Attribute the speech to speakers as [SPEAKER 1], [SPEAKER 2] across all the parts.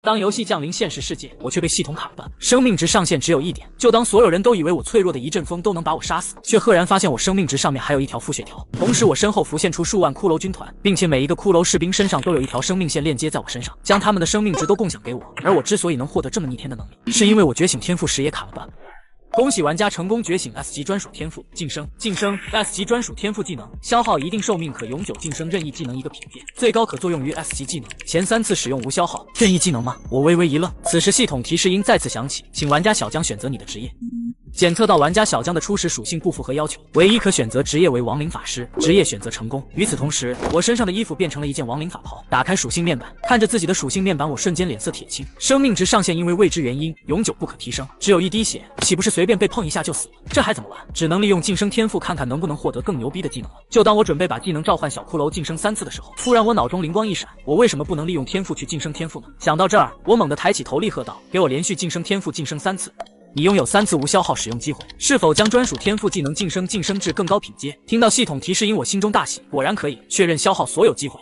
[SPEAKER 1] 当游戏降临现实世界，我却被系统卡了半，生命值上限只有1点。就当所有人都以为我脆弱的一阵风都能把我杀死，却赫然发现我生命值上面还有一条负血条。同时，我身后浮现出数万骷髅军团，并且每一个骷髅士兵身上都有一条生命线链接在我身上，将他们的生命值都共享给我。而我之所以能获得这么逆天的能力，是因为我觉醒天赋时也卡了半。恭喜玩家成功觉醒 S 级专属天赋晋升。晋升 S 级专属天赋技能，消耗一定寿命可永久晋升任意技能一个品阶，最高可作用于 S 级技能，前3次使用无消耗。任意技能吗？我微微一愣，此时系统提示音再次响起，请玩家小江选择你的职业。检测到玩家小江的初始属性不符合要求，唯一可选择职业为亡灵法师，职业选择成功。与此同时，我身上的衣服变成了一件亡灵法袍。打开属性面板，看着自己的属性面板，我瞬间脸色铁青。生命值上限因为未知原因永久不可提升，只有1滴血，岂不是随便被碰一下就死了？这还怎么玩？只能利用晋升天赋看看能不能获得更牛逼的技能了。就当我准备把技能召唤小骷髅晋升3次的时候，突然我脑中灵光一闪，我为什么不能利用天赋去晋升天赋呢？想到这儿，我猛地抬起头，厉喝道：“给我连续晋升天赋晋升3次！你拥有3次无消耗使用机会，是否将专属天赋技能晋升至更高品阶？”听到系统提示音，我心中大喜，果然可以确认消耗所有机会。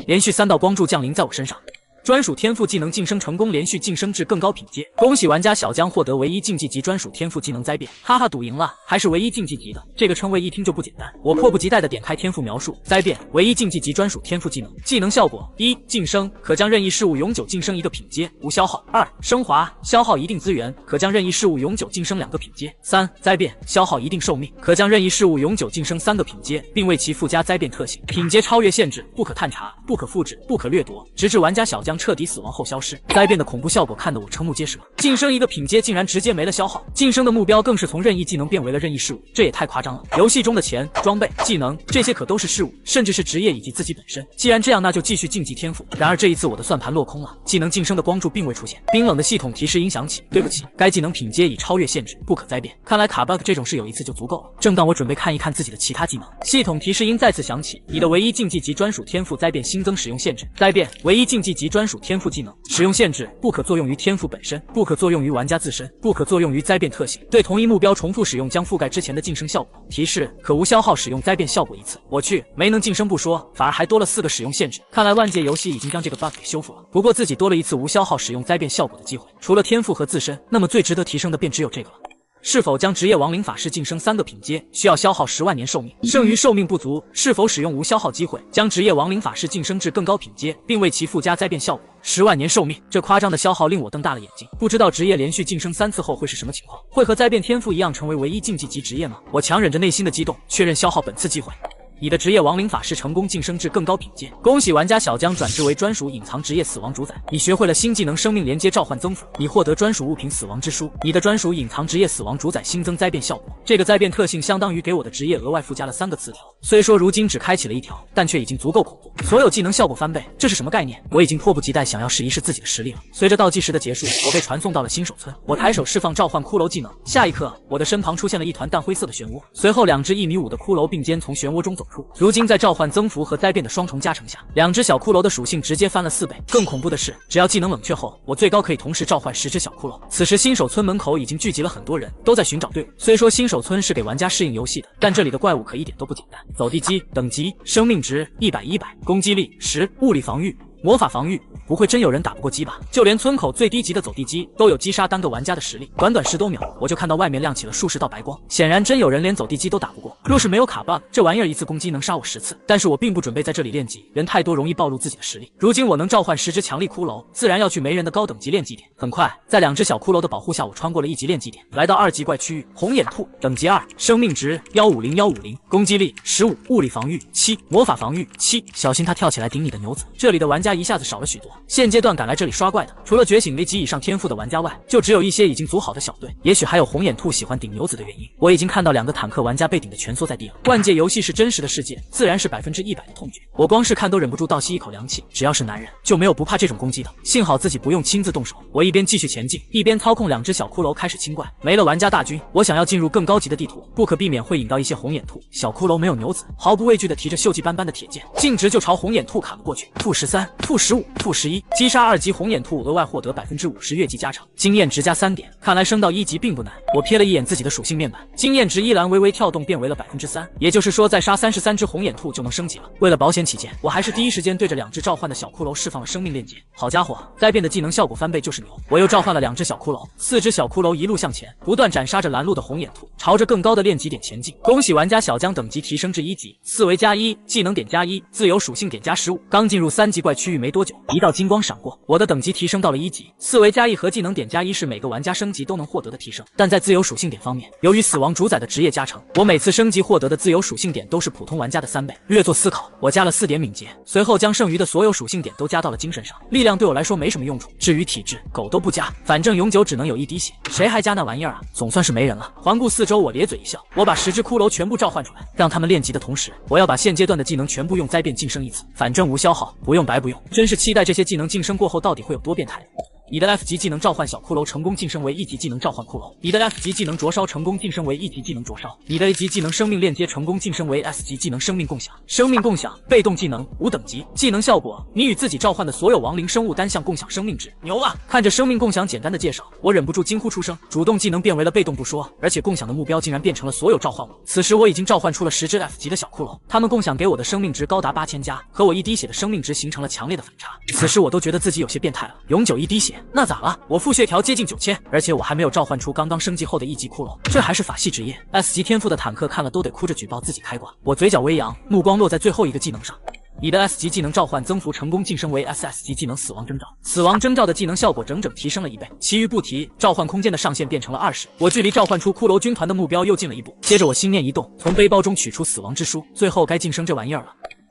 [SPEAKER 1] 连续3道光柱降临在我身上。专属天赋技能晋升成功，连续晋升至更高品阶。恭喜玩家小江获得唯一竞技级专属天赋技能灾变，哈哈，赌赢了，还是唯一竞技级的，这个称谓一听就不简单。我迫不及待地点开天赋描述，灾变，唯一竞技级专属天赋技能，技能效果：1. 晋升，可将任意事物永久晋升1个品阶，无消耗；2. 升华，消耗一定资源，可将任意事物永久晋升2个品阶；3. 灾变，消耗一定寿命，可将任意事物永久晋升3个品阶，并为其附加灾变特性。品阶超越限制，不可探查，不可复制，不可掠夺，直至玩家小江彻底死亡后消失。灾变的恐怖效果看得我瞠目结舌，晋升1个品阶竟然直接没了消耗，晋升的目标更是从任意技能变为了任意事物，这也太夸张了。游戏中的钱、装备、技能，这些可都是事物，甚至是职业以及自己本身。既然这样，那就继续竞技天赋。然而这一次我的算盘落空了，技能晋升的光柱并未出现，冰冷的系统提示音响起，对不起，该技能品阶已超越限制，不可灾变。看来卡 bug 这种事有一次就足够了。正当我准备看一看自己的其他技能，系统提示音再次响起，你的唯一竞技级专属天赋灾变新增使用限制，灾变，唯一竞技级专属天赋技能，使用限制，不可作用于天赋本身，不可作用于玩家自身，不可作用于灾变特性，对同一目标重复使用将覆盖之前的晋升效果。提示，可无消耗使用灾变效果1次。我去，没能晋升不说，反而还多了4个使用限制。看来万界游戏已经将这个 bug 给修复了。不过自己多了1次无消耗使用灾变效果的机会，除了天赋和自身，那么最值得提升的便只有这个了。是否将职业亡灵法师晋升3个品阶，需要消耗10万年寿命，剩余寿命不足，是否使用无消耗机会，将职业亡灵法师晋升至更高品阶，并为其附加灾变效果？10万年寿命，这夸张的消耗令我瞪大了眼睛。不知道职业连续晋升3次后会是什么情况，会和灾变天赋一样成为唯一竞技级职业吗？我强忍着内心的激动，确认消耗本次机会。你的职业亡灵法师成功晋升至更高品阶，恭喜玩家小江转职为专属隐藏职业死亡主宰。你学会了新技能生命连接召唤增幅，你获得专属物品死亡之书，你的专属隐藏职业死亡主宰新增灾变效果。这个灾变特性相当于给我的职业额外附加了3个词条，虽说如今只开启了1条，但却已经足够恐怖。所有技能效果翻倍，这是什么概念？我已经迫不及待想要试一试自己的实力了。随着倒计时的结束，我被传送到了新手村。我抬手释放召唤骷髅技能，下一刻，我的身旁出现了一团淡灰色的漩涡，随后2只1.5米的骷髅并肩从漩涡中走出。如今在召唤增幅和灾变的双重加成下，2只小骷髅的属性直接翻了4倍。更恐怖的是，只要技能冷却后，我最高可以同时召唤10只小骷髅。此时新手村门口已经聚集了很多人，都在寻找队伍。虽说新手村是给玩家适应游戏的，但这里的怪物可一点都不简单。走地鸡等级，生命值100，攻击力10，物理防御，魔法防御，不会真有人打不过鸡吧？就连村口最低级的走地鸡都有击杀单个玩家的实力。短短10多秒，我就看到外面亮起了数十道白光，显然真有人连走地鸡都打不过。若是没有卡 bug， 这玩意儿一次攻击能杀我10次。但是我并不准备在这里练级，人太多容易暴露自己的实力。如今我能召唤10只强力骷髅，自然要去没人的高等级练级点。很快，在2只小骷髅的保护下，我穿过了1级练级点，来到2级怪区域。红眼兔，等级2，生命值150，攻击力15，物理防御7，魔法防御7，小心他跳起来顶你的牛子。这里的玩家一下子少了许多。现阶段赶来这里刷怪的，除了觉醒为级以上天赋的玩家外，就只有一些已经组好的小队。也许还有红眼兔喜欢顶牛子的原因。我已经看到2个坦克玩家被顶得蜷缩在地了。万界游戏是真实的世界，自然是100%的痛觉。我光是看都忍不住倒吸一口凉气。只要是男人，就没有不怕这种攻击的。幸好自己不用亲自动手。我一边继续前进，一边操控2只小骷髅开始清怪。没了玩家大军，我想要进入更高级的地图，不可避免会引到一些红眼兔。小骷髅没有牛子，毫不畏惧地提着锈迹斑斑的铁剑，径直就朝红眼兔砍了过去。负13， -15、-11，击杀2级红眼兔，额外获得50%越级加成，经验值加3点。看来升到1级并不难。我瞥了一眼自己的属性面板，经验值一栏微微跳动，变为了3%，也就是说再杀33只红眼兔就能升级了。为了保险起见，我还是第一时间对着2只召唤的小骷髅释放了生命链接。好家伙，灾变的技能效果翻倍就是牛！我又召唤了2只小骷髅，4只小骷髅一路向前，不断斩杀着拦路的红眼兔，朝着更高的链级点前进。恭喜玩家小江等级提升至1级，四维+1，技能点+1，自由属性点+15。刚进入3级怪区域没多久，一道金光闪过，我的等级提升到了1级。四维+1和技能点+1是每个玩家升级都能获得的提升，但在自由属性点方面，由于死亡主宰的职业加成，我每次升级获得的自由属性点都是普通玩家的3倍。略作思考，我加了4点敏捷，随后将剩余的所有属性点都加到了精神上。力量对我来说没什么用处，至于体质，狗都不加，反正永久只能有1滴血，谁还加那玩意儿啊？总算是没人了。环顾四周，我咧嘴一笑，我把10只骷髅全部召唤出来，让他们练级的同时，我要把现阶段的技能全部用灾变晋升一次，反正无消耗，不用白不用。真是期待这些技能晋升过后到底会有多变态。你的 F 级技能召唤小骷髅成功晋升为1级技能召唤骷髅，你的 F 级技能灼烧成功晋升为1级技能灼烧，你的 A 级技能生命链接成功晋升为 S 级技能生命共享。生命共享被动技能5等级，技能效果你与自己召唤的所有亡灵生物单向共享生命值。牛啊！看着生命共享简单的介绍，我忍不住惊呼出声。主动技能变为了被动不说，而且共享的目标竟然变成了所有召唤物。此时我已经召唤出了10只 F 级的小骷髅，他们共享给我的生命值高达8000加，和我1滴血的生命值形成了强烈的反差。此时我都觉得自己有些变态了，永久1滴血，那咋了？我腹血条接近9000，而且我还没有召唤出刚刚升级后的1级骷髅，这还是法系职业 S 级天赋的坦克看了都得哭着举报自己开挂。我嘴角微扬，目光落在最后一个技能上。你的 S 级技能召唤增幅成功晋升为 SS 级技能死亡征兆，死亡征兆的技能效果整整提升了1倍。其余不提，召唤空间的上限变成了20，我距离召唤出骷髅军团的目标又近了一步。接着我心念一动，从背包中取出死亡之书，最后该晋升这玩意儿了。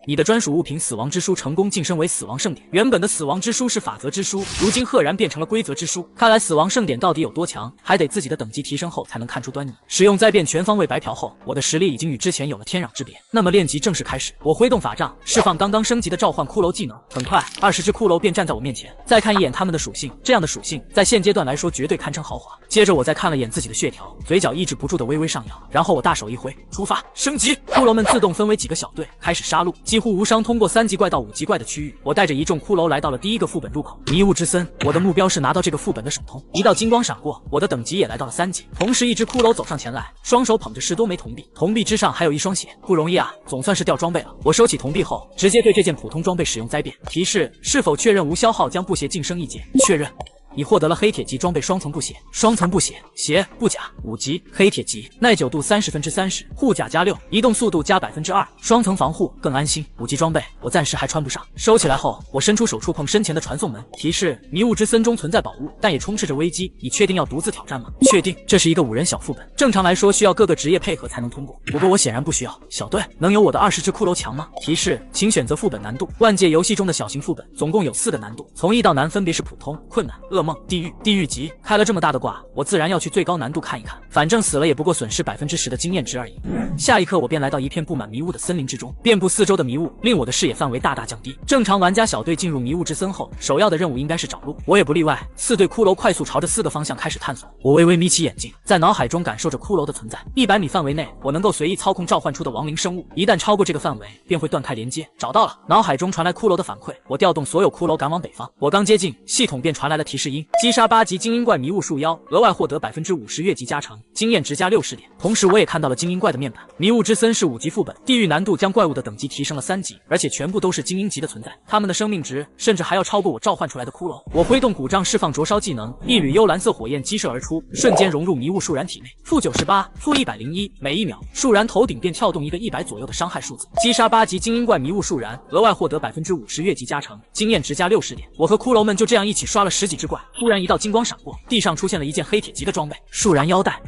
[SPEAKER 1] 你的专属物品死亡之书成功晋升为死亡盛典，原本的死亡之书是法则之书，如今赫然变成了规则之书。看来死亡盛典到底有多强，还得自己的等级提升后才能看出端倪。使用灾变全方位白嫖后，我的实力已经与之前有了天壤之别。那么练级正式开始，我挥动法杖，释放刚刚升级的召唤骷髅技能。很快，20只骷髅便站在我面前。再看一眼他们的属性，这样的属性在现阶段来说绝对堪称豪华。接着我再看了眼自己的血条，嘴角抑制不住的微微上扬，然后我大手一挥，出发升级。骷髅们自动分为几个小队，开始杀戮，几乎无伤通过3级怪到5级怪的区域。我带着一众骷髅来到了第一个副本入口迷雾之森，我的目标是拿到这个副本的首通。一道金光闪过，我的等级也来到了3级。同时一只骷髅走上前来，双手捧着10多枚铜币，铜币之上还有一双血，不容易啊，总算是掉装备了。我收起铜币后，直接对这件普通装备使用灾变提示，是否确认无消耗将布鞋晋升1阶？确认。你获得了黑铁级装备双层布鞋，双层布鞋，鞋布甲5级，黑铁级，耐久度30%，护甲加6，移动速度加2%，双层防护更安心。5级装备我暂时还穿不上。收起来后，我伸出手触碰身前的传送门，提示迷雾之森中存在宝物，但也充斥着危机。你确定要独自挑战吗？确定。这是一个5人小副本，正常来说需要各个职业配合才能通过，不过我显然不需要。小队能有我的20只骷髅强吗？提示，请选择副本难度。万界游戏中的小型副本总共有4个难度，从易到难分别是普通、困难、噩梦、地狱级。开了这么大的挂，我自然要去最高难度看一看，反正死了也不过损失10%的经验值而已。下一刻我便来到一片布满迷雾的森林之中，遍布四周的迷雾令我的视野范围大大降低。正常玩家小队进入迷雾之森后，首要的任务应该是找路，我也不例外。4队骷髅快速朝着4个方向开始探索，我微微眯起眼睛，在脑海中感受着骷髅的存在。100米范围内，我能够随意操控召唤出的亡灵生物，一旦超过这个范围，便会断开连接。找到了，脑海中传来骷髅的反馈，我调动所有骷髅赶往北方。我刚接近，系统便传来了提示音：击杀8级精英怪迷雾树妖，额外获得50%越级加成，经验值加60点。同时我也看到了精英怪的面板。迷雾之森是5级副本，地狱难度将怪物的等级提升了3级，而且全部都是精英级的存在，他们的生命值甚至还要超过我召唤出来的骷髅。我挥动古杖释放灼烧技能，一缕幽蓝色火焰激射而出，瞬间融入迷雾树然体内。-98、-101，每1秒树然头顶便跳动一个100左右的伤害数字。击杀8级精英怪迷雾树然，额外获得50%越级加成，经验值加60点。我和骷髅们就这样一起刷了10几只怪。突然一道金光闪过，地上出现了一件黑铁级的装备，树然腰带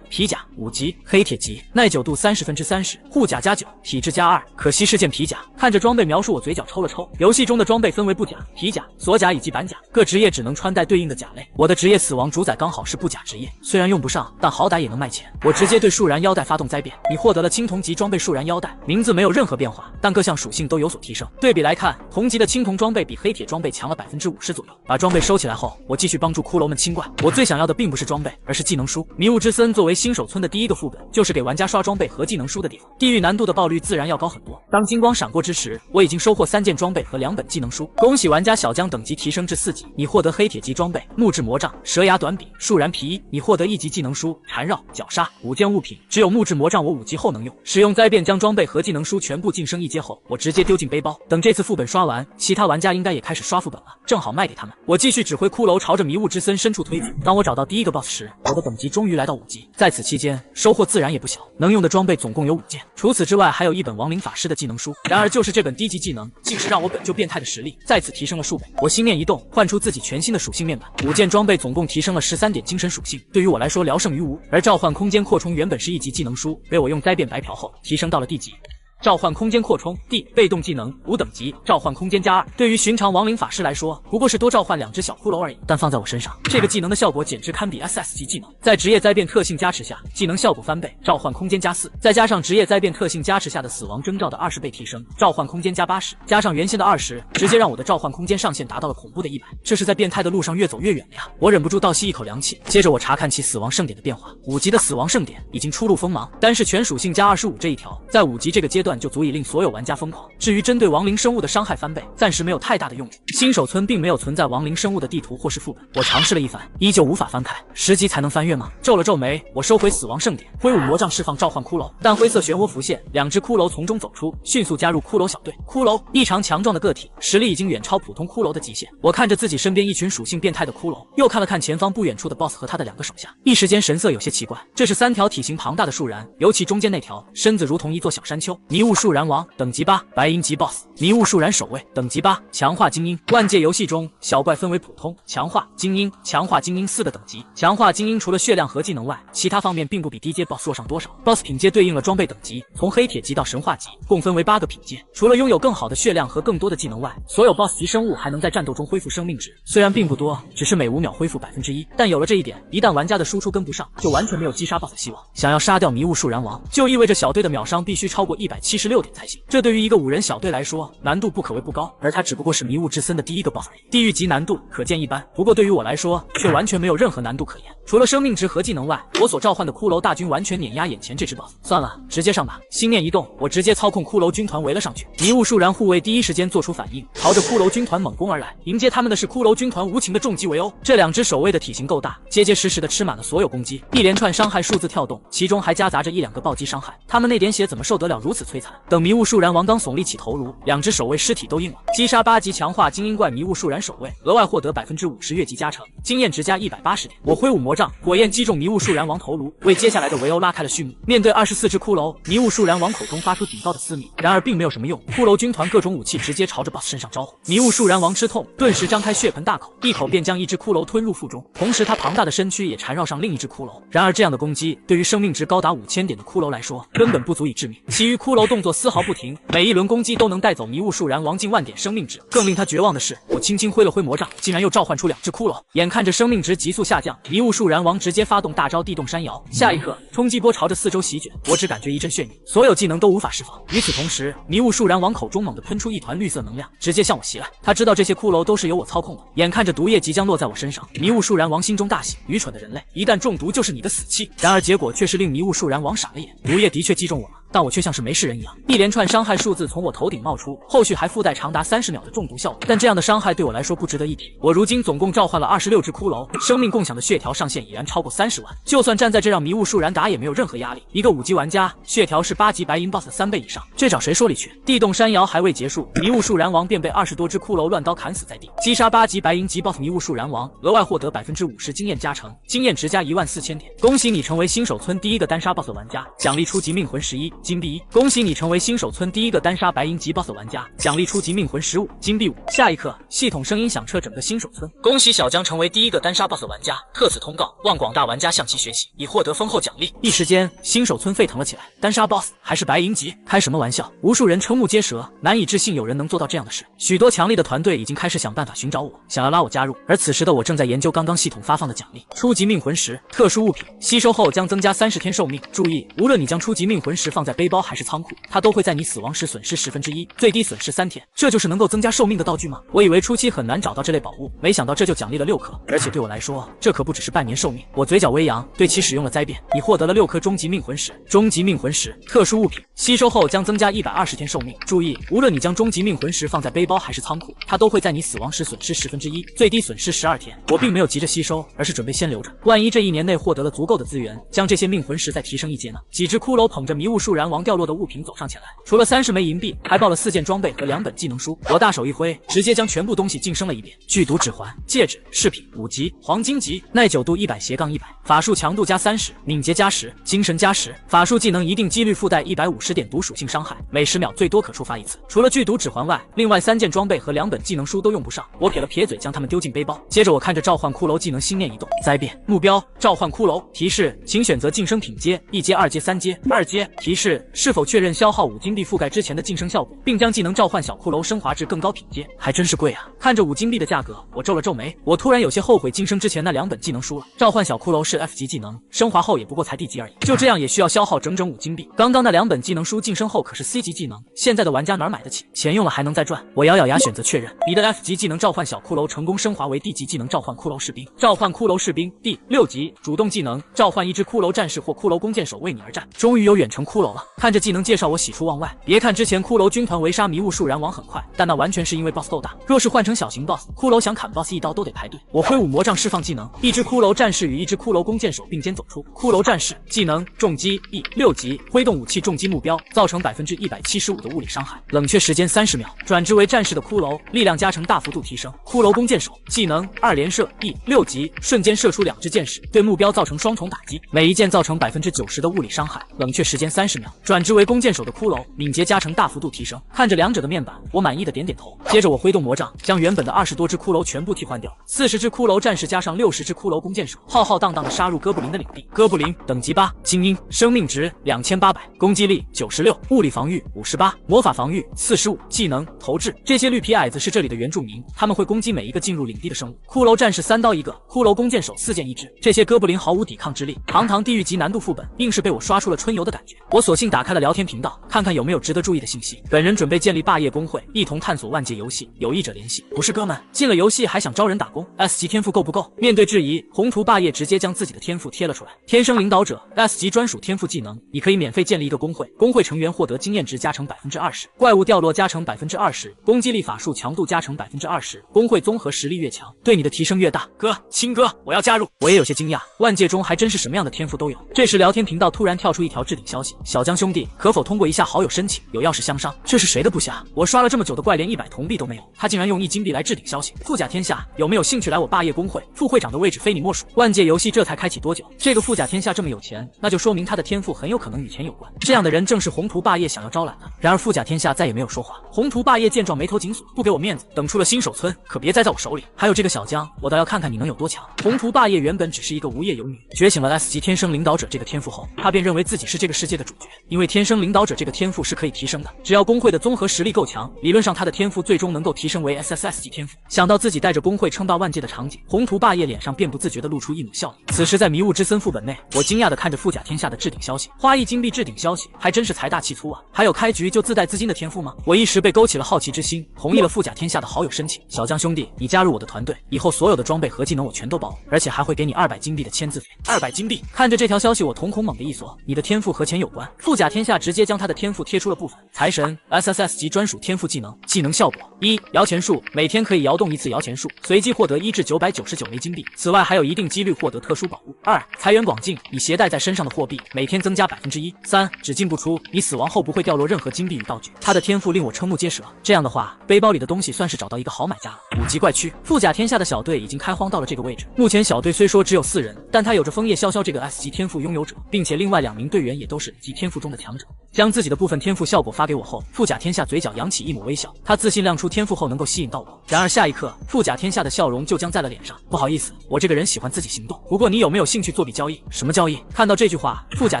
[SPEAKER 1] 皮甲5级，黑铁级，耐久度30%，护甲加9，体质加2。可惜是件皮甲。看着装备描述，我嘴角抽了抽。游戏中的装备分为布甲、皮甲、锁甲以及板甲，各职业只能穿戴对应的甲类。我的职业死亡主宰刚好是布甲职业，虽然用不上，但好歹也能卖钱。我直接对树然腰带发动灾变，你获得了青铜级装备树然腰带，名字没有任何变化，但各项属性都有所提升。对比来看，铜级的青铜装备比黑铁装备强了50%左右。把装备收起来后，我继续帮助骷髅们清怪。我最想要的并不是装备，而是技能书。迷雾之森作为新手村的第一个副本，就是给玩家刷装备和技能书的地方。地狱难度的爆率自然要高很多。当金光闪过之时，我已经收获3件装备和2本技能书。恭喜玩家小江等级提升至4级，你获得黑铁级装备木质魔杖、蛇牙短柄、树然皮衣。你获得1级技能书缠绕、绞杀。5件物品，只有木质魔杖我5级后能用。使用灾变将装备和技能书全部晋升1阶后，我直接丢进背包。等这次副本刷完，其他玩家应该也开始刷副本了，正好卖给他们。我继续指挥骷髅朝着迷雾之森深处推进。当我找到第一个 BOSS 时，我的等级终于来到5级。在此期间，收获自然也不小，能用的装备总共有5件。除此之外，还有1本亡灵法师的技能书。然而，就是这本低级技能，竟是让我本就变态的实力再次提升了数倍。我心念一动，换出自己全新的属性面板，5件装备总共提升了13点精神属性，对于我来说聊胜于无。而召唤空间扩充原本是1级技能书，被我用灾变白嫖后提升到了D级。召唤空间扩充 D 被动技能5等级，召唤空间加2。对于寻常亡灵法师来说，不过是多召唤2只小骷髅而已，但放在我身上，这个技能的效果简直堪比 SS 级技能。在职业灾变特性加持下，技能效果翻倍，召唤空间加4，再加上职业灾变特性加持下的死亡征兆的20倍提升，召唤空间加80，加上原先的20，直接让我的召唤空间上限达到了恐怖的100。这是在变态的路上越走越远了呀！我忍不住倒吸一口凉气。接着我查看其死亡盛典的变化，5级的死亡盛典已经初露锋芒，单是全属性加25这一条，在5级这个阶段就足以令所有玩家疯狂。至于针对亡灵生物的伤害翻倍，暂时没有太大的用处。新手村并没有存在亡灵生物的地图或是副本，我尝试了一番，依旧无法翻开。10级才能翻阅吗？皱了皱眉，我收回死亡盛典，挥舞魔杖释放召唤骷髅。淡灰色漩涡浮现，2只骷髅从中走出，迅速加入骷髅小队。骷髅异常强壮的个体，实力已经远超普通骷髅的极限。我看着自己身边一群属性变态的骷髅，又看了看前方不远处的 BOSS 和他的2个手下，一时间神色有些奇怪。这是3条体型庞大的树然，尤其中间那条，身子如同一座小山丘。迷雾树然王等级8，白银级 BOSS。迷雾树然守卫等级8，强化精英。万界游戏中小怪分为普通、强化、精英、强化精英4个等级。强化精英除了血量和技能外，其他方面并不比低阶 BOSS 弱上多少。BOSS 品阶对应了装备等级，从黑铁级到神话级，共分为8个品阶。除了拥有更好的血量和更多的技能外，所有 BOSS 级生物还能在战斗中恢复生命值，虽然并不多，只是每5秒恢复1%，但有了这一点，一旦玩家的输出跟不上，就完全没有击杀 BOSS 的希望。想要杀掉迷雾树然王，就意味着小队的秒伤必须超过176点才行。这对于一个5人小队来说，难度不可谓不高，而它只不过是迷雾之森的第一个 BOSS 而已。地狱级难度可见一斑，不过对于我来说，却完全没有任何难度可言。除了生命值和技能外，我所召唤的骷髅大军完全碾压眼前这只 BOSS。算了，直接上吧。心念一动，我直接操控骷髅军团围了上去。迷雾树然护卫第一时间做出反应，朝着骷髅军团猛攻而来。迎接他们的是骷髅军团无情的重击围殴。这2只守卫的体型够大，结结实实的吃满了所有攻击，一连串伤害数字跳动，其中还夹杂着1-2个暴击伤害。他们那点血怎么受得了如此摧残？等迷雾树然王刚耸立起头颅，2只守卫尸体都硬了。击杀8级强化精英怪迷雾树然守卫，额外获得50%越级加成，经验值加180点。我挥舞魔杖，火焰击中迷雾树然王头颅，为接下来的围殴拉开了序幕。面对24只骷髅，迷雾树然王口中发出警告的嘶鸣，然而并没有什么用。骷髅军团各种武器直接朝着 BOSS 身上招呼。迷雾树然王吃痛，顿时张开血盆大口，一口便将一只骷髅吞入腹中，同时他庞大的身躯也缠绕上另一只骷髅。然而这样的攻击对于生命值高达5000点的骷髅来说，根本不足以致命。其余骷髅动作丝毫不停，每一轮攻击都能带走迷雾树然王近万点生命值。更令他绝望的是，我轻轻挥了挥魔杖，竟然又召唤出2只骷髅。眼看着生命值急速下降，迷雾树然王直接发动大招地动山摇，下一刻冲击波朝着4周席卷，我只感觉一阵眩晕，所有技能都无法释放。与此同时，迷雾树然王口中猛地喷出一团绿色能量，直接向我袭来。他知道这些骷髅都是由我操控的，眼看着毒液即将落在我身上，迷雾树然王心中大喜，愚蠢的人类，一旦中毒就是你的死期。然而结果却是令迷雾树然王傻了眼，毒液的确击中我了，但我却像是没事人一样，一连串伤害数字从我头顶冒出，后续还附带长达30秒的中毒效果。但这样的伤害对我来说不值得一提。我如今总共召唤了26只骷髅，生命共享的血条上限已然超过30万。就算站在这让迷雾树然打也没有任何压力。一个5级玩家，血条是8级白银 BOSS 的3倍以上，这找谁说理去？地动山摇还未结束，迷雾树然王便被20多只骷髅乱刀砍死在地。击杀8级白银级 BOSS 迷雾树然王，额外获得50%经验加成，经验值加14000点。恭喜你成为新手村第一个单杀 BOSS 玩家，奖励初级命魂11，金币1。恭喜你成为新手村第一个单杀白银级 BOSS 玩家，奖励初级命魂15，金币5。下一刻，系统声音响彻整个新手村。恭喜小江成为第一个单杀 BOSS 玩家，特此通告，望广大玩家向其学习，以获得丰厚奖励。一时间，新手村沸腾了起来。单杀 BOSS 还是白银级？开什么玩笑！无数人瞠目结舌，难以置信有人能做到这样的事。许多强力的团队已经开始想办法寻找我，想要拉我加入。而此时的我正在研究刚刚系统发放的奖励：初级命魂石，特殊物品，吸收后将增加30天寿命。注意，无论你将初级命魂石放在在背包还是仓库，它都会在你死亡时损失1/10，最低损失3天。这就是能够增加寿命的道具吗？我以为初期很难找到这类宝物，没想到这就奖励了6颗，而且对我来说，这可不只是半年寿命。我嘴角微扬，对其使用了灾变，你获得了6颗终极命魂石。终极命魂石，特殊物品，吸收后将增加120天寿命。注意，无论你将终极命魂石放在背包还是仓库，它都会在你死亡时损失1/10，最低损失12天。我并没有急着吸收，而是准备先留着，万一这1年内获得了足够的资源，将这些命魂石再提升一阶呢？几只骷髅捧着迷雾树然王掉落的物品走上前来，除了30枚银币，还抱了4件装备和2本技能书。我大手一挥，直接将全部东西晋升了一遍。剧毒指环、戒指、饰品5级，黄金级，耐久度100/100，法术强度加30，敏捷加10，精神加10，法术技能一定几率附带150点毒属性伤害，每10秒最多可触发1次。除了剧毒指环外，另外3件装备和2本技能书都用不上。我撇了撇嘴，将它们丢进背包。接着我看着召唤骷髅技能，心念一动，灾变目标召唤骷髅。提示，请选择晋升品阶，1阶、2阶、3阶。2阶提示，是否确认消耗5金币覆盖之前的晋升效果，并将技能召唤小骷髅升华至更高品阶。还真是贵啊！看着5金币的价格，我皱了皱眉。我突然有些后悔晋升之前那2本技能书了。召唤小骷髅是 F 级技能，升华后也不过才D级而已，就这样也需要消耗整整5金币。刚刚那2本技能书晋升后可是 C 级技能，现在的玩家哪买得起？钱用了还能再赚。我咬咬牙选择确认。你的 F 级技能召唤小骷髅成功升华为 D 级技能召唤骷髅士兵。召唤骷髅士兵第6级，主动技能召唤一只骷髅战士或骷髅弓箭手为你而战。终于有远程骷髅了。看着技能介绍，我喜出望外。别看之前骷髅军团围杀迷雾树然王很快，但那完全是因为 BOSS 够大。若是换成小型 BOSS， 骷髅想砍 BOSS 一刀都得排队。我挥舞魔杖释放技能，一只骷髅战士与一只骷髅弓箭手并肩走出。骷髅战士技能重击 E6级，挥动武器重击目标，造成175%的物理伤害，冷却时间30秒。转职为战士的骷髅，力量加成大幅度提升。骷髅弓箭手技能2连射 E6级，瞬间射出2支箭矢，对目标造成双重打击，每一箭造成90%的物理伤害，冷却时间30秒。转职为弓箭手的骷髅，敏捷加成大幅度提升。看着两者的面板，我满意的点点头。接着我挥动魔杖，将原本的20多只骷髅全部替换掉，40只骷髅战士加上60只骷髅弓箭手，浩浩荡荡的杀入哥布林的领地。哥布林等级8，精英，生命值2800，攻击力96，物理防御58，魔法防御45，技能投掷。这些绿皮矮子是这里的原住民，他们会攻击每一个进入领地的生物。骷髅战士3刀1个，骷髅弓箭手4件1支。这些哥布林毫无抵抗之力，堂堂地狱级难度副本，硬是被我刷出了春游的感觉。我索性打开了聊天频道，看看有没有值得注意的信息。本人准备建立霸业工会，一同探索万界游戏，有意者联系。不是哥们，进了游戏还想招人打工 ？S 级天赋够不够？面对质疑，宏图霸业直接将自己的天赋贴了出来。天生领导者 S 级专属天赋技能，你可以免费建立一个工会，工会成员获得经验值加成20%，怪物掉落加成20%，攻击力法术强度加成20%，工会综合实力越强，对你的提升越大。哥，亲哥，我要加入。我也有些惊讶，万界中还真是什么样的天赋都有。这时聊天频道突然跳出一条置顶消息：小江兄弟，可否通过一下好友申请，有钥匙相商？这是谁的部下？我刷了这么久的怪，连100铜币都没有，他竟然用1金币来置顶消息。富甲天下，有没有兴趣来我霸业工会？副会长的位置非你莫属。万界游戏这才开启多久？这个富甲天下这么有钱，那就说明他的天赋很有可能与钱有关。这样的人正是宏图霸业想要招揽的。然而富甲天下再也没有说话。宏图霸业见状眉头紧锁，不给我面子，等出了新手村，可别栽在我手里。还有这个小江，我倒要看看你能有多强。宏图霸业原本只是一个无业游女，觉醒了 S 级天生领导者这个天赋后，他便认为自己是这个世界的主角。因为天生领导者这个天赋是可以提升的，只要工会的综合实力够强，理论上他的天赋最终能够提升为 SSS 级天赋。想到自己带着工会称霸万界的场景，宏图霸业脸上便不自觉地露出一抹笑意。此时在迷雾之森副本内，我惊讶地看着富甲天下的置顶消息，花1金币置顶消息，还真是财大气粗啊！还有开局就自带资金的天赋吗？我一时被勾起了好奇之心，同意了富甲天下的好友申请。小江兄弟，你加入我的团队，以后所有的装备和技能我全都包，而且还会给你200金币的签字费。200金币！看着这条消息，我瞳孔猛地一缩。你的天赋和钱有关？富甲天下直接将他的天赋贴出了部分。财神 SSS 级专属天赋技能，技能效果1，摇钱树，每天可以摇动1次摇钱树，随机获得1至999枚金币，此外还有一定几率获得特殊宝物。2，财源广进，你携带在身上的货币每天增加1%。3，只进不出，你死亡后不会掉落任何金币与道具。他的天赋令我瞠目结舌，这样的话，背包里的东西算是找到一个好买家了。5级怪区，富甲天下的小队已经开荒到了这个位置。目前小队虽说只有4人，但他有着枫叶潇潇这个 S 级天赋拥有者，并且另外2名队员也都是级天赋中的强者。将自己的部分天赋效果发给我后，富甲天下嘴角扬起一抹微笑，他自信亮出天赋后能够吸引到我。然而下一刻，富甲天下的笑容就僵在了脸上。不好意思，我这个人喜欢自己行动，不过你有没有兴趣做笔交易？什么交易？看到这句话，富甲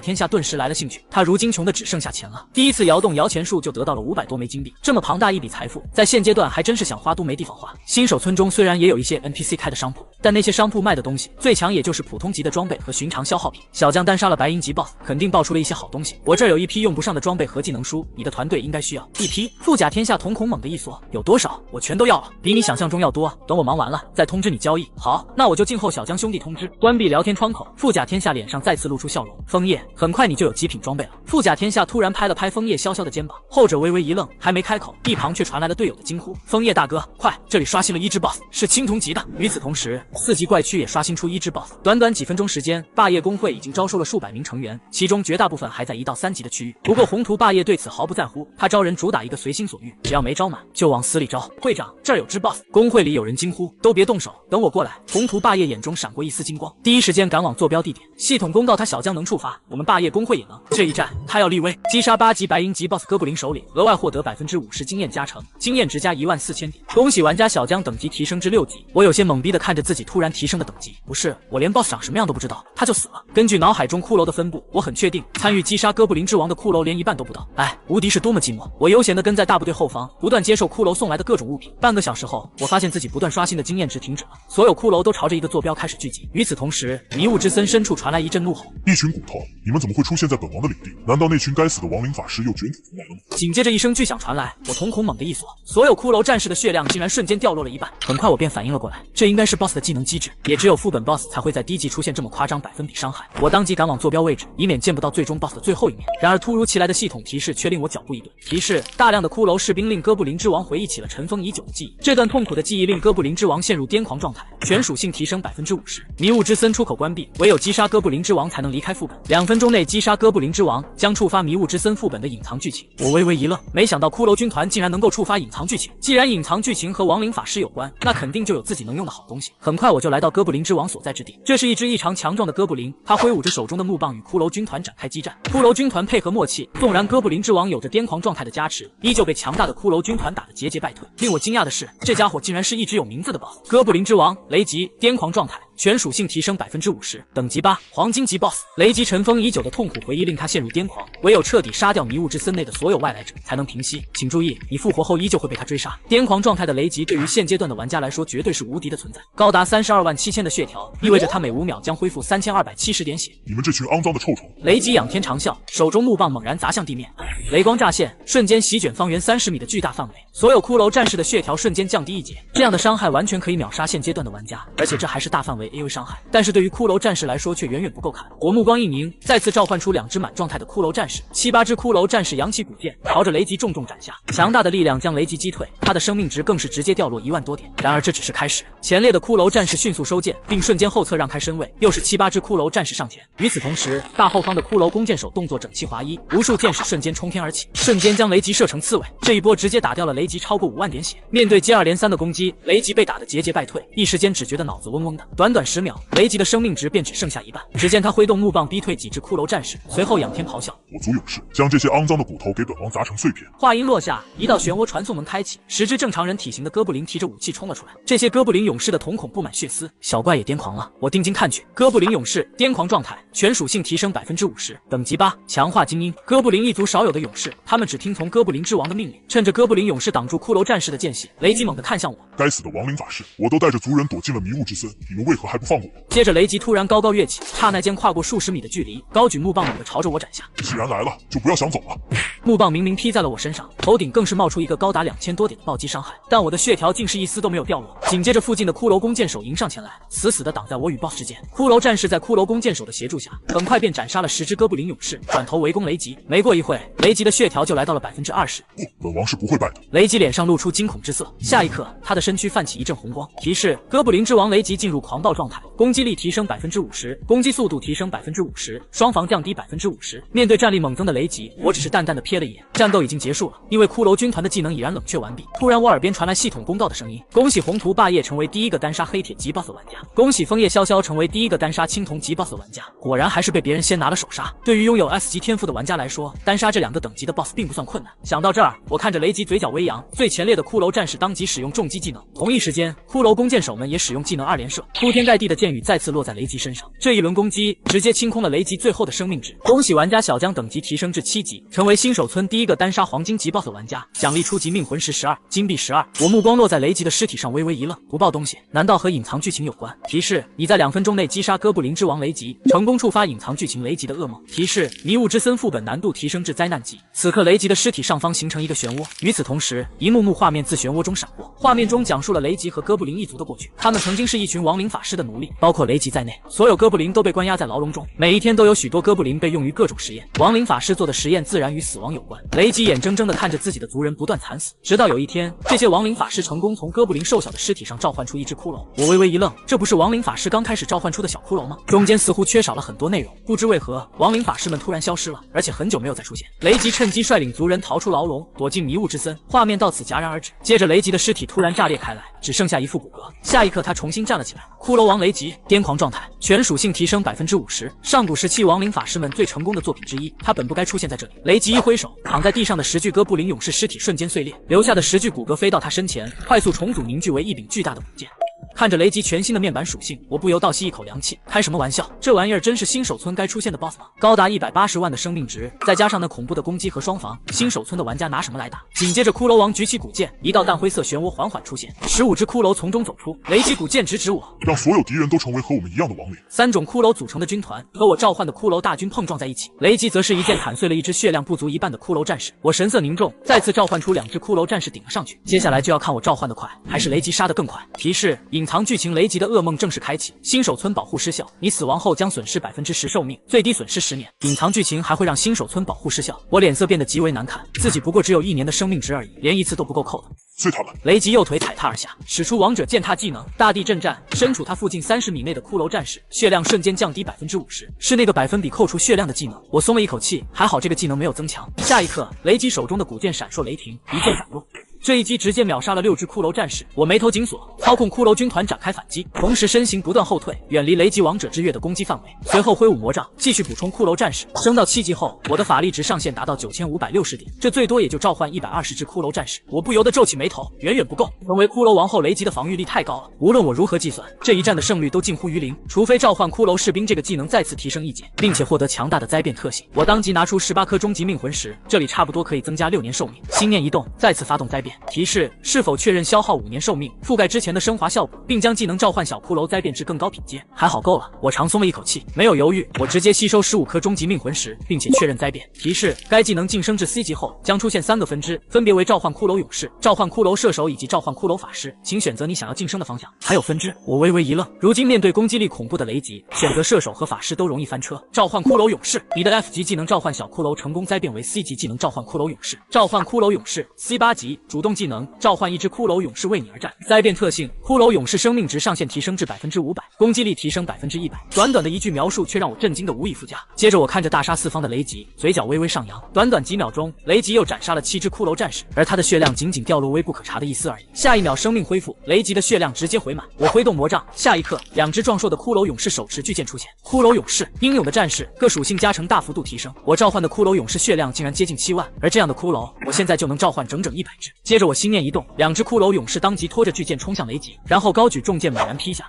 [SPEAKER 1] 天下顿时来了兴趣，他如今穷的只剩下钱了。第一次摇动摇钱树就得到了500多枚金币，这么庞大一笔财富，在现阶段还真是想花都没地方花。新手村中虽然也有一些 NPC 开的商铺，但那些商铺卖的东西最强也就是普通级的装备和寻常消耗品。小将单杀了白银级 BOSS， 肯定爆出了一些好东西。我这儿有一批用不上上的装备和技能书，你的团队应该需要一批。富甲天下瞳孔猛地一缩，有多少我全都要了，比你想象中要多。等我忙完了再通知你交易。好，那我就静候小江兄弟通知。关闭聊天窗口，富甲天下脸上再次露出笑容。枫叶，很快你就有极品装备了。富甲天下突然拍了拍枫叶潇潇的肩膀，后者微微一愣，还没开口，一旁却传来了队友的惊呼：枫叶大哥，快，这里刷新了1只 BOSS， 是青铜级的。与此同时，4级怪区也刷新出1只 BOSS。短短几分钟时间，霸业工会已经招收了数百名成员，其中绝大部分还在1到3级的区域。不过宏图霸业对此毫不在乎，他招人主打一个随心所欲，只要没招满就往死里招。会长，这儿有只 BOSS。工会里有人惊呼：都别动手，等我过来。宏图霸业眼中闪过一丝金光，第一时间赶往坐标地点。系统公告他小江能触发，我们霸业工会也能。这一战他要立威，击杀8级白银级 BOSS 哥布林首领，额外获得50%经验加成，经验值加14000点。恭喜玩家小江等级提升至6级。我有些懵逼的看着自己突然提升的等级，不是，我连 BOSS 长什么样都不知道，他就死了。根据脑海中骷髅的分布，我很确定参与击杀哥布林之王的骷髅连1半都不到。哎，无敌是多么寂寞。我悠闲的跟在大部队后方，不断接受骷髅送来的各种物品。半个小时后，我发现自己不断刷新的经验值停止了，所有骷髅都朝着一个坐标开始聚集。与此同时，迷雾之森深处传来一阵怒吼：
[SPEAKER 2] 一群骨头，你们怎么会出现在本王的领地？难道那群该死的亡灵法师又卷土重来了吗？
[SPEAKER 1] 紧接着一声巨响传来，我瞳孔猛地一锁，所有骷髅战士的血量竟然瞬间掉落了1半。很快我便反应了过来，这应该是 BOSS 的技能机制，也只有副本 BOSS 才会在低级出现这么夸张百分比伤害。我当即赶往坐标位置，以免见不到最终 BOSS 的最后一面。然而突如其来的系统提示却令我脚步一顿。提示：大量的骷髅士兵令哥布林之王回忆起了尘封已久的记忆，这段痛苦的记忆令哥布林之王陷入癫狂状态，全属性提升50%。迷雾之森出口关闭，唯有击杀哥布林之王才能离开副本。2分钟内击杀哥布林之王将触发迷雾之森副本的隐藏剧情。我微微一愣，没想到骷髅军团竟然能够触发隐藏剧情。既然隐藏剧情和亡灵法师有关，那肯定就有自己能用的好东西。很快我就来到哥布林之王所在之地，这是一只异常强壮的哥布林，他挥舞着手中的木棒与骷髅军团展开激战。骷髅军团配合默契，纵然哥布林之王有着癫狂状态的加持，依旧被强大的骷髅军团打得节节败退。令我惊讶的是，这家伙竟然是一只有名字的 BOSS。哥布林之王雷吉，癫狂状态，全属性提升50%，等级8，黄金级 BOSS。雷吉尘封已久的痛苦回忆令他陷入癫狂，唯有彻底杀掉迷雾之森内的所有外来者才能平息。请注意，你复活后依旧会被他追杀。癫狂状态的雷吉对于现阶段的玩家来说绝对是无敌的存在，高达327000的血条，意味着他每5秒将恢复3270点血。
[SPEAKER 2] 你们这群肮脏的臭虫！
[SPEAKER 1] 雷吉仰天长啸，手中木棒猛然砸向地面，雷光乍现，瞬间席卷方圆30米的巨大范围，所有骷髅战士的血条瞬间降低1截。这样的伤害完全可以秒杀现阶段的玩家，而且这还是大范围 AoE 伤害。但是对于骷髅战士来说却远远不够看。我目光一凝，再次召唤出2只满状态的骷髅战士，7、8只骷髅战士扬起古剑，朝着雷吉重重斩下。强大的力量将雷吉击退，他的生命值更是直接掉落1万多点。然而这只是开始，前列的骷髅战士迅速收剑，并瞬间后侧让开身位，又是7、8只骷髅战士上前。与此同时，大后方的骷髅弓箭手动作整齐划一，无数箭矢瞬间冲天而起，瞬间将雷吉射成刺猬。这一波直接打掉了雷吉超过5万点血。面对接二连三的攻击，雷吉被打得节节败退，一时间只觉得脑子嗡嗡的。短短10秒，雷吉的生命值便只剩下1半。只见他挥动木棒逼退几只骷髅战士，随后仰天咆哮：
[SPEAKER 2] 我族勇士，将这些肮脏的骨头给本王砸成碎片。
[SPEAKER 1] 话音落下，一道漩涡传送门开启，10只正常人体型的哥布林提着武器冲了出来。这些哥布林勇士的瞳孔布满血丝，小怪也癫狂了。我定睛看去，哥布林勇士癫狂状态，全属性提升50%，等级8，强化精英。哥布林一族少有的勇士，他们只听从哥布林之王的命令。趁着哥布林勇士挡住骷髅战士的间隙，雷吉猛地看向我：
[SPEAKER 2] 该死的亡灵法师，我都带着族人躲进了迷雾之森，你们为何还不放过我？
[SPEAKER 1] 接着雷吉突然高高跃起，刹那间跨过数十米的距离，高举木棒猛地朝着我斩下。
[SPEAKER 2] 既然来了，就不要想走了。
[SPEAKER 1] 木棒明明劈在了我身上，头顶更是冒出一个高达2000多点的暴击伤害，但我的血条竟是一丝都没有掉落。紧接着附近的骷髅弓箭手迎上前来，死死地挡在我与 BOSS 之间。骷髅战士在骷髅弓箭手的协助下，很快便斩杀了10只哥布林勇士，转头围攻雷吉。没过一会，雷吉的血条就来到了20%。
[SPEAKER 2] 本王是不会败的。
[SPEAKER 1] 雷吉脸上露出惊恐之色，下一刻他的身躯泛起一阵红光。提示：哥布林之王雷吉进入狂暴状态，攻击力提升50%，攻击速度提升50%，双防降低50%。面对战力猛增的雷吉，我只是淡淡的瞥了一眼，战斗已经结束了，因为骷髅军团的技能已然冷却完毕。突然我耳边传来系统公告的声音：恭喜宏图霸业成为第一个单杀黑铁级 BOSS 玩家，恭喜枫叶潇潇成为第一个单杀青铜级 BOSS 玩家。果然还是被别人先拿了首杀。对于拥有 S 级天赋的玩家来说，单杀这2个等级的 BOSS 并不算困难。想到这儿，我看着雷吉嘴角微扬，最前列的骷髅战士当即使用重击技能，同一时间骷髅弓箭手们也使用技能2连射，铺天盖地的箭雨再次落在雷吉身上。这一轮攻击直接清空了雷吉最后的生命值。恭喜玩家小江等级提升至7级，成为新手手村第一个单杀黄金级 BOSS 的玩家，奖励初级命魂石12，金币12。我目光落在雷吉的尸体上，微微一愣，不爆东西，难道和隐藏剧情有关？提示：你在2分钟内击杀哥布林之王雷吉，成功触发隐藏剧情雷吉的噩梦。提示：迷雾之森副本难度提升至灾难级。此刻雷吉的尸体上方形成一个漩涡，与此同时，一幕幕画面自漩涡中闪过，画面中讲述了雷吉和哥布林一族的过去。他们曾经是一群亡灵法师的奴隶，包括雷吉在内，所有哥布林都被关押在牢笼中，每一天都有许多哥布林被用于各种实验。亡灵法师做的实验自然与死亡有关。雷吉眼睁睁地看着自己的族人不断惨死，直到有一天，这些亡灵法师成功从哥布林瘦小的尸体上召唤出一只骷髅。我微微一愣，这不是亡灵法师刚开始召唤出的小骷髅吗？中间似乎缺少了很多内容，不知为何，亡灵法师们突然消失了，而且很久没有再出现。雷吉趁机率领族人逃出牢笼，躲进迷雾之森。画面到此戛然而止，接着雷吉的尸体突然炸裂开来，只剩下一副骨骼。下一刻，他重新站了起来。骷髅王雷吉，癫狂状态，全属性提升50%，上古时期亡灵法师们最成功的作品之一。他本不该出现在这里。雷吉一挥手，躺在地上的10具哥布林勇士尸体瞬间碎裂，留下的10具骨骼飞到他身前，快速重组凝聚为一柄巨大的武剑。看着雷吉全新的面板属性，我不由倒吸一口凉气。开什么玩笑，这玩意儿真是新手村该出现的 BOSS 吗？高达180万的生命值，再加上那恐怖的攻击和双防，新手村的玩家拿什么来打？紧接着骷髅王举起古剑，一道淡灰色漩涡缓缓出现，15只骷髅从中走出，雷吉古剑直指我，
[SPEAKER 2] 让所有敌人都成为和我们一样的亡灵。
[SPEAKER 1] 3种骷髅组成的军团和我召唤的骷髅大军碰撞在一起，雷吉则是一剑砍碎了一只血量不足一半的骷髅战士。我神色凝重，再次召唤出2只骷髅战士顶了上去。接下来就要看我召唤的快，还是雷吉杀得更快。提示：隐藏剧情，雷吉的噩梦正式开启，新手村保护失效，你死亡后将损失10%寿命，最低损失10年。隐藏剧情还会让新手村保护失效，我脸色变得极为难看，自己不过只有1年的生命值而已，连一次都不够扣的。
[SPEAKER 2] 碎他们！
[SPEAKER 1] 雷吉右腿踩踏而下，使出王者践踏技能，大地震战。身处他附近30米内的骷髅战士血量瞬间降低50%，是那个百分比扣除血量的技能。我松了一口气，还好这个技能没有增强。下一刻，雷吉手中的古剑闪烁雷霆，一剑斩落。这一击直接秒杀了6只骷髅战士，我眉头紧锁，操控骷髅军团展开反击，同时身形不断后退，远离雷吉王者之月的攻击范围。随后挥舞魔杖，继续补充骷髅战士。升到7级后，我的法力值上限达到9560点，这最多也就召唤120只骷髅战士。我不由得皱起眉头，远远不够。成为骷髅王后，雷吉的防御力太高了，无论我如何计算，这一战的胜率都近乎于0，除非召唤骷髅士兵这个技能再次提升1级，并且获得强大的灾变特性。我当即拿出18颗终极命魂石，这里差不多可以增加6年寿命。心念一动，再次发动灾变。提示：是否确认消耗5年寿命，覆盖之前的升华效果，并将技能召唤小骷髅灾变至更高品阶。还好够了，我长松了一口气，没有犹豫，我直接吸收15颗终极命魂石，并且确认灾变。提示：该技能晋升至 C 级后，将出现3个分支，分别为召唤骷髅勇士、召唤骷髅射手以及召唤骷髅法师，请选择你想要晋升的方向。还有分支？我微微一愣。如今面对攻击力恐怖的雷吉，选择射手和法师都容易翻车。召唤骷髅勇士，你的 F 级技能召唤小骷髅成功灾变为 C 级技能召唤骷髅勇士，召唤骷髅勇士 C8级主动技能召唤一只骷髅勇士为你而战。灾变特性：骷髅勇士生命值上限提升至500%，攻击力提升100%。短短的一句描述却让我震惊的无以复加。接着我看着大杀四方的雷吉，嘴角微微上扬。短短几秒钟，雷吉又斩杀了7只骷髅战士，而他的血量仅仅掉落微不可察的一丝而已。下一秒生命恢复，雷吉的血量直接回满。我挥动魔杖，下一刻2只壮硕的骷髅勇士手持巨剑出现。骷髅勇士，英勇的战士，各属性加成大幅度提升。我召唤的骷髅勇士血量竟然接近7万，而这样的骷髅，我现在就能召唤整整100只。接着我心念一动，2只骷髅勇士当即拖着巨剑冲向雷吉，然后高举重剑猛然劈下。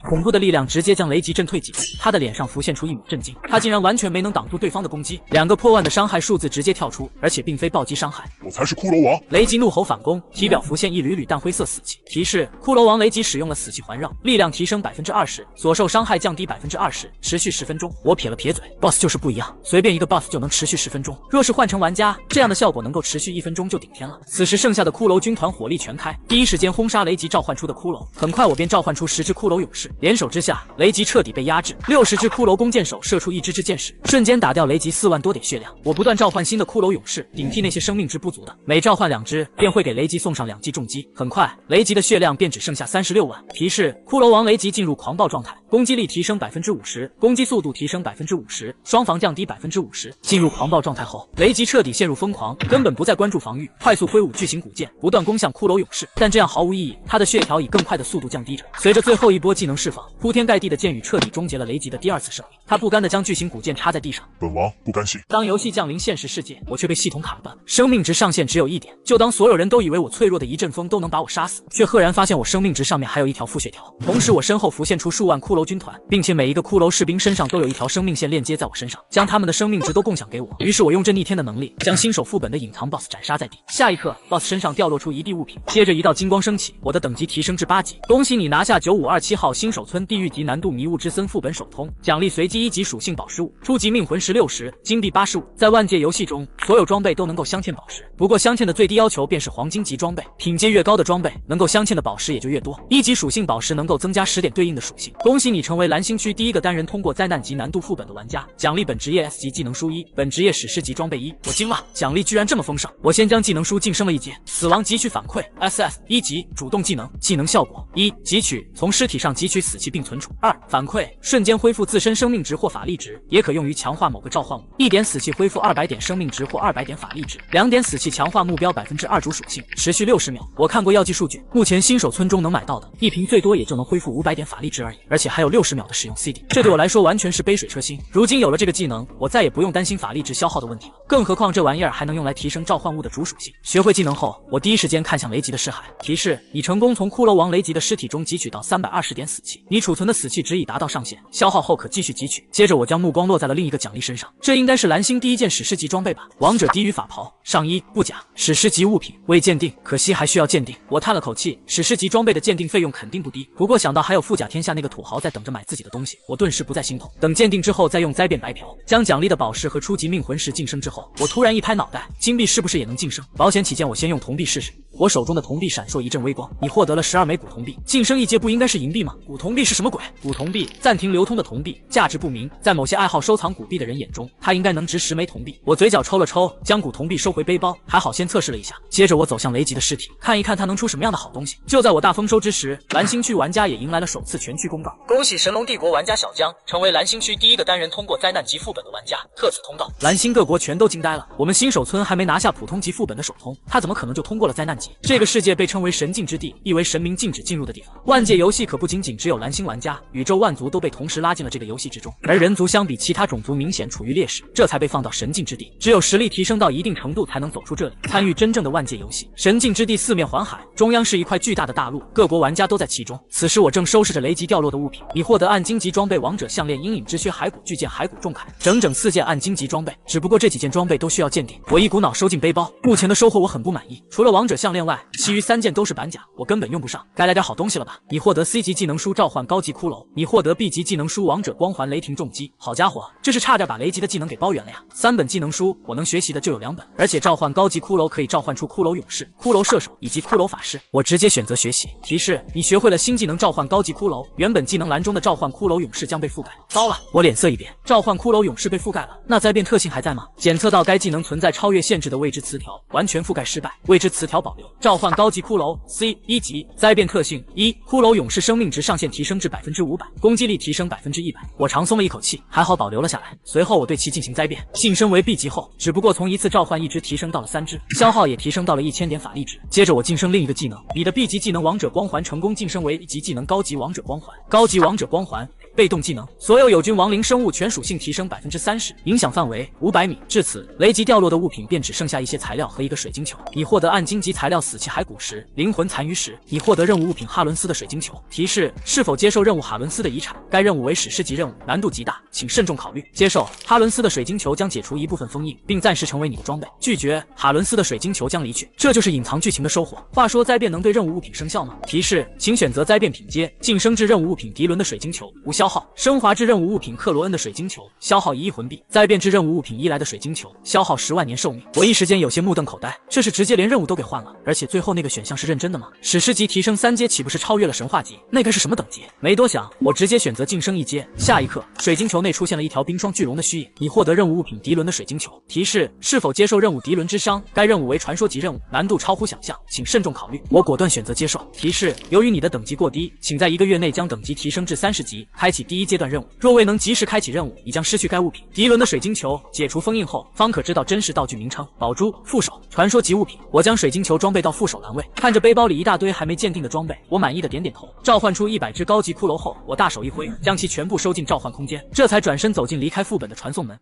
[SPEAKER 1] 恐怖的力量直接将雷吉震退几步，他的脸上浮现出一抹震惊，他竟然完全没能挡住对方的攻击，2个破万的伤害数字直接跳出，而且并非暴击伤害。
[SPEAKER 2] 我才是骷髅王！
[SPEAKER 1] 雷吉怒吼反攻，体表浮现一缕缕淡灰色死气。提示：骷髅王雷吉使用了死气环绕，力量提升20%，所受伤害降低20%，持续10分钟。我撇了撇嘴 ，BOSS 就是不一样，随便一个 BOSS 就能持续10分钟，若是换成玩家，这样的效果能够持续1分钟就顶天了。此时剩下的骷髅军团火力全开，第一时间轰杀雷吉召唤出的骷髅。很快我便召唤出10只骷髅勇士，联手之下，雷吉彻底被压制，60只骷髅弓箭手射出1支箭矢，瞬间打掉雷吉4万多点血量。我不断召唤新的骷髅勇士，顶替那些生命值不足的，每召唤2只，便会给雷吉送上2记重击。很快，雷吉的血量便只剩下36万。提示：骷髅王雷吉进入狂暴状态，攻击力提升50%，攻击速度提升50%，双防降低50%。进入狂暴状态后，雷吉彻底陷入疯狂，根本不再关注防御，快速挥舞巨型古剑，不断攻向骷髅勇士。但这样毫无意义，他的血条以更快的速度降低着。随着最后一波技能释放，铺天盖地的剑雨彻底终结了雷吉的第2次生命。他不甘地将巨型古剑插在地上。
[SPEAKER 2] 本王不甘心。
[SPEAKER 1] 当游戏降临现实世界，我却被系统卡了半，生命值上限只有1点。就当所有人都以为我脆弱的一阵风都能把我杀死，却赫然发现我生命值上面还有一条负血条。同时，我身后浮现出数万骷髅军团，并且每一个骷髅士兵身上都有一条生命线链接在我身上，将他们的生命值都共享给我。于是我用这逆天的能力，将新手副本的隐藏 BOSS 斩杀在地。下一刻 ，BOSS 身上掉落出一地物品，接着一道金光升起，我的等级提升至8级。恭喜你拿下9527号新手村地狱级难度迷雾之森副本首通，奖励随机1级属性宝石5，初级命魂石60，金币85。在万界游戏中，所有装备都能够镶嵌宝石，不过镶嵌的最低要求便是黄金级装备，品阶越高的装备，能够镶嵌的宝石也就越多。1级属性宝石能够增加10点对应的属性。恭喜你成为蓝星区第一个单人通过灾难级难度副本的玩家，奖励本职业 S 级技能书1，本职业史诗级装备1。我惊了，奖励居然这么丰盛！我先将技能书晋升了一阶，死亡汲取反馈 SF 1级主动技能，技能效果1，汲取从尸体上汲取死气并存储；2，反馈瞬间恢复自身生命值或法力值，也可用于强化某个召唤物；1点死气恢复200点生命值或200点法力值；2点死气强化目标2%主属性，持续60秒。我看过药剂数据，目前新手村中能买到的一瓶最多也就能恢复500点法力值而已，而且还有60秒的使用 CD， 这对我来说完全是杯水车薪。如今有了这个技能，我再也不用担心法力值消耗的问题了，更何况这玩意儿还能用来提升召唤物的主属性。学会技能后，我第一时间看向雷吉的尸骸，提示你成功从骷髅王雷吉的尸体中汲取到320点死气，你储存的死气值已达到上限，消耗后可继续汲取。接着我将目光落在了另一个奖励身上，这应该是蓝星第一件史诗级装备吧？王者低语法袍，上衣不甲，史诗级物品，未鉴定，可惜还需要鉴定。我叹了口气，史诗级装备的鉴定费用肯定不低，不过想到还有富甲天下那个土豪在等着买自己的东西，我顿时不再心痛。等鉴定之后再用灾变白嫖，将奖励的宝石和初级命魂石晋升之后，我突然一拍脑袋，金币是不是也能晋升？保险起见，我先用铜币试试。我手中的铜币闪烁一阵微光，你获得了12枚古铜币，晋升一阶不应该是银币吗？古铜币是什么鬼？古铜币，暂停流通的铜币，价值不明，在某些爱好收藏古币的人眼中，它应该能值10枚铜币。我嘴角抽了抽，将古铜币收回背包，还好先测试了一下。接着我走向雷吉的尸体，看一看他能出什么样的好东西。就在我大丰收之时，蓝星区玩家也迎来了首次全区公告，恭喜神龙帝国玩家小江成为蓝星区第一个单人通过灾难级副本的玩家，特此通告。蓝星各国全都惊呆了，我们新手村还没拿下普通级副本的首通，他怎么可能就通过了灾难级？这个世界被称为神境之地，意为神明禁止进入的地方。万界游戏可不仅仅只有蓝星玩家，宇宙万族都被同时拉进了这个游戏之中，而人族相比其他种族明显处于劣势，这才被放到神境之地。只有实力提升到一定程度才能走出这里，参与真正的万界游戏。神境之地四面环海，中央是一块巨大的大陆，各国玩家都在其中。此时我正收拾着雷吉掉落的物品，你获得暗金级装备王者项链、阴影之靴、骸骨巨剑、骸骨重铠，整整4件暗金级装备。只不过这几件装备都需要鉴定，我一股脑收进背包。目前的收获我很不满意，除了王者项链外，其余3件都是板甲，我根本用不上。该来点好东西了吧？你获得 C 级技能书召唤高级骷髅，你获得 B 级技能书王者光环雷霆重击。好家伙，这是差点把雷吉的技能给包圆了呀！3本技能书我能学习的就有2本，而且召唤高级骷髅可以召唤出骷髅勇士、骷髅射手以及骷髅法师，我直接选择学习。提示：你学会了新技能召唤高级骷髅，原本技能栏中的召唤骷髅勇士将被覆盖。糟了，我脸色一变，召唤骷髅勇士被覆盖了，那灾变特性还在吗？检测到该技能存在超越限制的未知词条，完全覆盖失败，未知词条保留。召唤高级骷髅 C1级，灾变特性1，骷髅勇士生命值上限提升至500%，攻击力提升100%。我长松了一口气，还好保留了下来。随后我对其进行灾变，晋升为 B 级后，只不过从一次召唤一只提升到了3只，消耗也提升到了1000点法力值。接着我晋升另一个技能，你的 B 级技能王者光环成功晋升为1级技能高级王者光环。高级王者光环被动技能，所有友军亡灵生物全属性提升30%，影响范围500米。至此，雷吉掉落的物品便只剩下一些材料和一个水晶球。你获得暗金级材料死气骸骨石、灵魂残余石。你获得任务物品哈伦斯的水晶球。提示：是否接受任务哈伦斯的遗产？该任务为史诗级任务，难度极大，请慎重考虑。接受，哈伦斯的水晶球将解除一部分封印，并暂时成为你的装备。拒绝，哈伦斯的水晶球将离去。这就是隐藏剧情的收获。话说灾变能对任务物品生效吗？提示：请选择灾变品阶，晋升至任务物品迪伦的水晶球，无消耗；升华至任务物品克罗恩的水晶球，消耗1亿魂币；灾变至任务物品伊莱的水晶球，消耗10万年寿命。我一时间有些目瞪口呆，这是直接连任务都给换了，而且最后那个选项是认真的吗？史诗级提升3阶岂不是超越了神话级？那该是什么等级？没多想，我直接选择晋升1阶。下一刻，水晶球内出现了一条冰霜巨龙的虚影。你获得任务物品迪伦的水晶球。提示：是否接受任务迪伦之伤？该任务为传说级任务，难度超乎想象，请慎重考虑。我果断选择接受。提示：由于你的等级过低，请在1个月内将等级提升至30级，开启第1阶段任务。若未能及时开启任务，你将失去该物品。迪伦的水晶球解除封印后，方可知道真实道具名称。宝珠、副手、传说级物品。我将水晶球装备到副手栏位，看着背包里一大堆还没鉴定的装备，我满意的点点头。召唤出100只高级骷髅后，我大手一挥，将其全部收进召唤空间，这才转身走进离开副本的传送门。